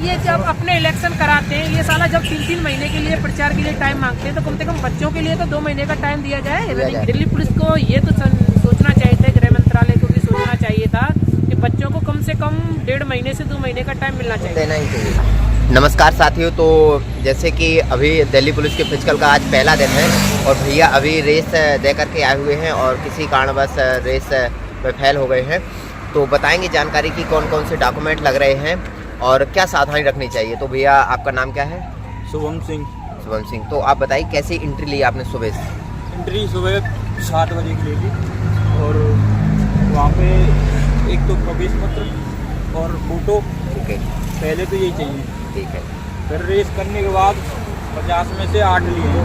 ये जब अपने इलेक्शन कराते हैं, ये साला जब 3-3 महीने के लिए प्रचार के लिए टाइम मांगते हैं, तो कम से कम बच्चों के लिए तो 2 महीने का टाइम दिया जाए। दिल्ली पुलिस को ये तो सोचना चाहिए था, गृह मंत्रालय को भी सोचना चाहिए था कि बच्चों को कम से कम 1.5 महीने से 2 महीने का टाइम मिलना चाहिए, देना ही चाहिए। नमस्कार साथियों, तो जैसे कि अभी दिल्ली पुलिस के फिजिकल का आज पहला दिन है और भैया अभी रेस दे करके आए हुए हैं और किसी कारणवश रेस में फेल हो गए हैं। तो बताएंगे जानकारी की कौन कौन से डॉक्यूमेंट लग रहे हैं और क्या सावधानी रखनी चाहिए। तो भैया आपका नाम क्या है? शुभम सिंह। शुभम सिंह, तो आप बताइए कैसी एंट्री ली आपने सुबह से? एंट्री सुबह 7 बजे की ली और वहाँ पे एक तो प्रवेश पत्र और फोटो, ठीक है, पहले तो यही चाहिए। ठीक है, फिर रेस करने के बाद 50 में से 8 लिए हैं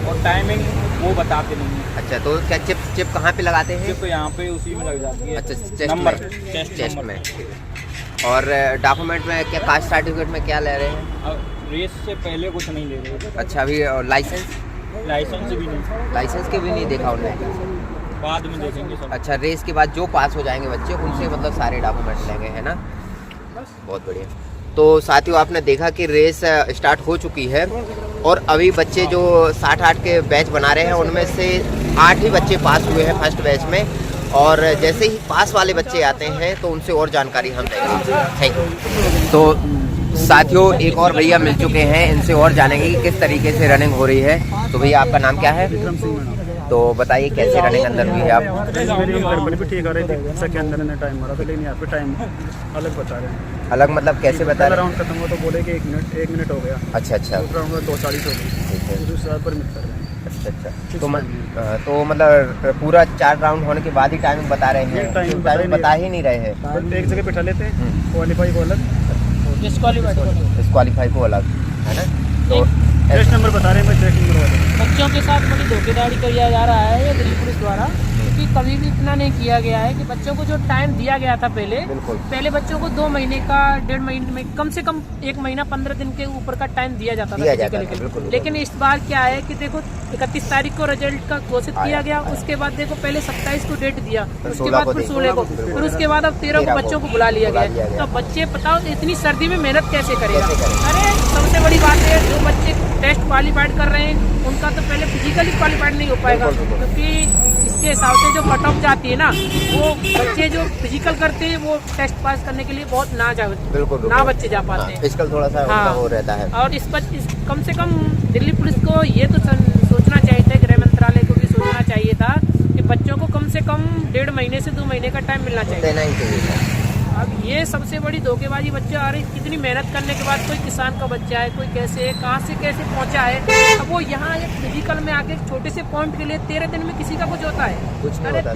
और टाइमिंग वो बताते नहीं हैं। अच्छा, तो क्या चिप कहाँ पे लगाते हैं? सिर्फ यहाँ पे उसी में लग जाती है। अच्छा, नंबर चेस्ट में। और डॉक्यूमेंट में क्या, कास्ट सर्टिफिकेट में क्या ले रहे हैं? अब रेस से पहले कुछ नहीं ले रहे। अच्छा, अभी लाइसेंस भी नहीं, लाइसेंस के भी नहीं देखा उन्होंने? बाद में देखेंगे सब। अच्छा, रेस के बाद जो पास हो जाएंगे बच्चे उनसे मतलब सारे डॉक्यूमेंट लेंगे, है ना? बहुत बढ़िया। तो साथियों, आपने देखा कि रेस स्टार्ट हो चुकी है और अभी बच्चे जो 60-8 के बैच बना रहे हैं उनमें से 8 ही बच्चे पास हुए हैं फर्स्ट बैच में। और जैसे ही पास वाले बच्चे आते हैं तो उनसे और जानकारी हम देंगे। Thank you. तो साथियों, एक और भैया मिल चुके हैं, इनसे और जानेंगे कि किस तरीके से रनिंग हो रही है। तो भैया आपका नाम क्या है? विक्रम सिंह। तो बताइए कैसे रनिंग अंदर हुई है आप? मेरी गड़बड़ी भी ठीक आ रही थी, इसके अंदर ने टाइम मारा था, लेकिन यहाँ पे टाइम अलग बता रहे हैं। अलग मतलब कैसे बता रहे हैं? राउंड खत्म हुआ तो बोले कि 1 मिनट हो गया। अच्छा अच्छा, दूसरा राउंड में 2:40 हो गई। ठीक है। दूसरे पर मिल कर रहे हैं। अच्छा अच्छा, तो मतलब पूरा 4 राउंड होने के बाद ही टाइमिंग बता रहे हैं? टाइमिंग बता ही नहीं रहे हैं। एक जगह बिठा लेते हैं, क्वालिफाई को अलग, डिस्क्वालीफाई को अलग, है ना? तो टेस्ट नंबर बता रहे हैं, टेस्ट नंबर वाले। बच्चों के साथ बड़ी धोखेधड़ी किया जा रहा है ये दिल्ली पुलिस द्वारा, क्योंकि कभी भी इतना नहीं किया गया है कि बच्चों को जो टाइम दिया गया था पहले बच्चों को 2 महीने का, 1.5 महीने में कम से कम 1 महीना 15 दिन के ऊपर का टाइम दिया जाता था। लेकिन इस बार क्या है कि देखो 31 तारीख को रिजल्ट का घोषित किया गया, उसके बाद देखो पहले 27 को डेट दिया, उसके बाद फिर 16 को, फिर उसके बाद अब 13 को बच्चों को बुला लिया गया। तो बच्चे बताओ इतनी सर्दी में मेहनत कैसे करेगा? अरे सबसे बड़ी बात है, जो बच्चे टेस्ट क्वालिफाइड कर रहे हैं उनका तो पहले फिजिकली क्वालिफाइड नहीं हो पाएगा, क्योंकि इसके हिसाब से जो कट ऑफ जाती है ना, वो बच्चे जो फिजिकल करते हैं वो टेस्ट पास करने के लिए बहुत ना बच्चे जा पाते हैं। फिजिकल थोड़ा सा वो रहता है। और इस पर कम से कम दिल्ली पुलिस को ये तो सोचना चाहिए था, गृह मंत्रालय को भी सोचना चाहिए था कि बच्चों को कम से कम 1.5 महीने से 2 महीने का टाइम मिलना चाहिए, देना ही चाहिए। अब ये सबसे बड़ी धोखेबाजी बच्चे आ रही, कितनी मेहनत करने के बाद कोई किसान का बच्चा है, कोई कैसे कहाँ से कैसे पहुँचा है, अब वो यहाँ एक फिजिकल में आके छोटे से पॉइंट के लिए 13 दिन में किसी का कुछ होता है? कुछ नहीं होता,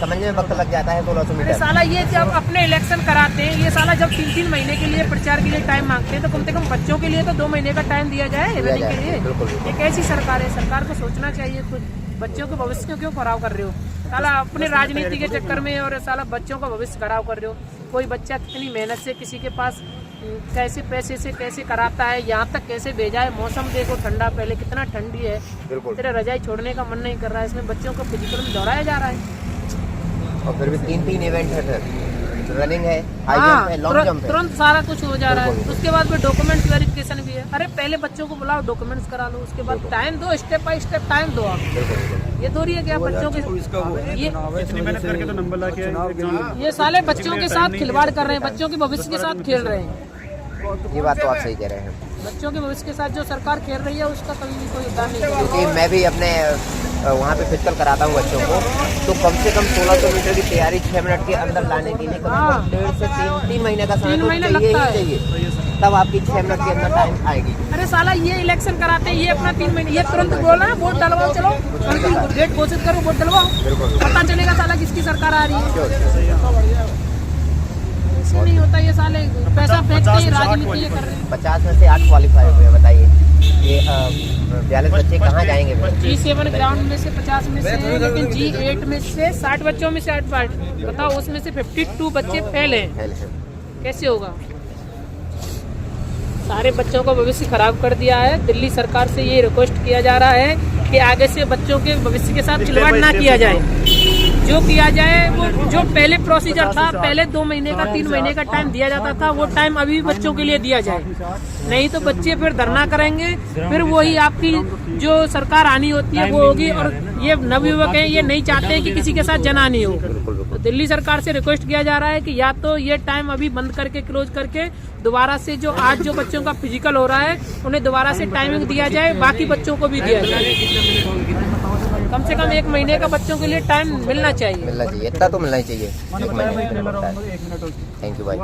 समझने में वक्त लग जाता है 1600 मीटर। साला ये जब अपने इलेक्शन कराते हैं, ये साला जब 3-3 महीने के लिए प्रचार के लिए टाइम मांगते हैं, तो कम से कम बच्चों के लिए तो 2 महीने का टाइम दिया जाए रनिंग के लिए। ये कैसी सरकार है? सरकार को सोचना चाहिए, कुछ बच्चों के भविष्य को क्यों खराब कर रहे हो? साला अपने राजनीति के चक्कर में और साला बच्चों का भविष्य खराब कर रहे हो। कोई बच्चा कितनी मेहनत से किसी के पास कैसे पैसे से कैसे कराता है, यहाँ तक कैसे भेजा है। मौसम देखो ठंडा, पहले कितना ठंडी है, तेरा रजाई छोड़ने का मन नहीं कर रहा है। इसमें बच्चों को फिजिकल में दौड़ाया जा रहा है और फिर भी 3 इवेंट है, रनिंग है, हाई जंप है, लॉन्ग जंप है, तुरंत सारा कुछ हो जा रहा है। उसके बाद फिर डॉक्यूमेंट्स वेरिफिकेशन भी है। अरे पहले बच्चों को बुलाओ, डॉक्यूमेंट्स करा लो, उसके बाद टाइम दो, स्टेप बाय स्टेप टाइम दो आप। ये दो रही है क्या बच्चों के? ये इतनी मेहनत करके तो नंबर लाके ये साले बच्चों के साथ खिलवाड़ कर रहे हैं, बच्चों के भविष्य के साथ खेल रहे हैं। ये बात तो आप सही कह रहे हैं। बच्चों के भविष्य के साथ जो सरकार खेल रही है उसका कभी भी कोई उद्धार नहीं। क्योंकि मैं भी अपने वहाँ पे फिजिकल कराता हूँ बच्चों को, तो कम से कम 1600 मीटर की तैयारी 6 मिनट के अंदर लाने के लिए कम से कम 1.5 से 3 महीने का समय तो चाहिए, तब आपकी 6 मिनट के अंदर टाइम आएगी। अरे साला ये इलेक्शन कराते हैं, ये अपना 3 महीने, ये तुरंत बोला वोट डलवाओ, चलो डेट घोषित करो, वोट डलवाओ, पता चलेगा साला किसकी सरकार आ रही है। ऐसे नहीं होता, ये साले पैसा फेंकते हैं, राजनीति ये कर रहे हैं। 50 में से 8 क्वालिफाई हुए, बताइए ये 42 बच्चे कहाँ जाएंगे? G7 ग्राउंड में से 50 में से, लेकिन G8 में से 60 बच्चों में से 8 बताओ, उसमें से 52 बच्चे फेल हैं। कैसे होगा? सारे बच्चों का भविष्य खराब कर दिया है। दिल्ली सरकार से ये रिक्वेस्ट किया जा रहा है कि आगे से बच्चों के भविष्य के साथ खिलवाड़ ना किया जाए। जो किया जाए वो जो पहले प्रोसीजर था, पहले 2 महीने का 3 महीने का टाइम दिया जाता था, वो टाइम अभी भी बच्चों के लिए दिया जाए। नहीं तो बच्चे फिर धरना करेंगे, फिर वही आपकी जो सरकार आनी होती है वो होगी। और ये नवयुवक हैं, ये नहीं चाहते हैं कि किसी के साथ जनानी हो। तो दिल्ली सरकार से रिक्वेस्ट किया जा रहा है कि या तो ये टाइम अभी बंद करके क्लोज करके दोबारा से जो आज जो बच्चों का फिजिकल हो रहा है उन्हें दोबारा से टाइमिंग दिया जाए, बाकी बच्चों को भी दिया जाए। कम से कम 1 महीने का बच्चों के लिए टाइम मिलना चाहिए। इतना तो मिलना ही चाहिए। 1 महीने। थैंक यू भाई।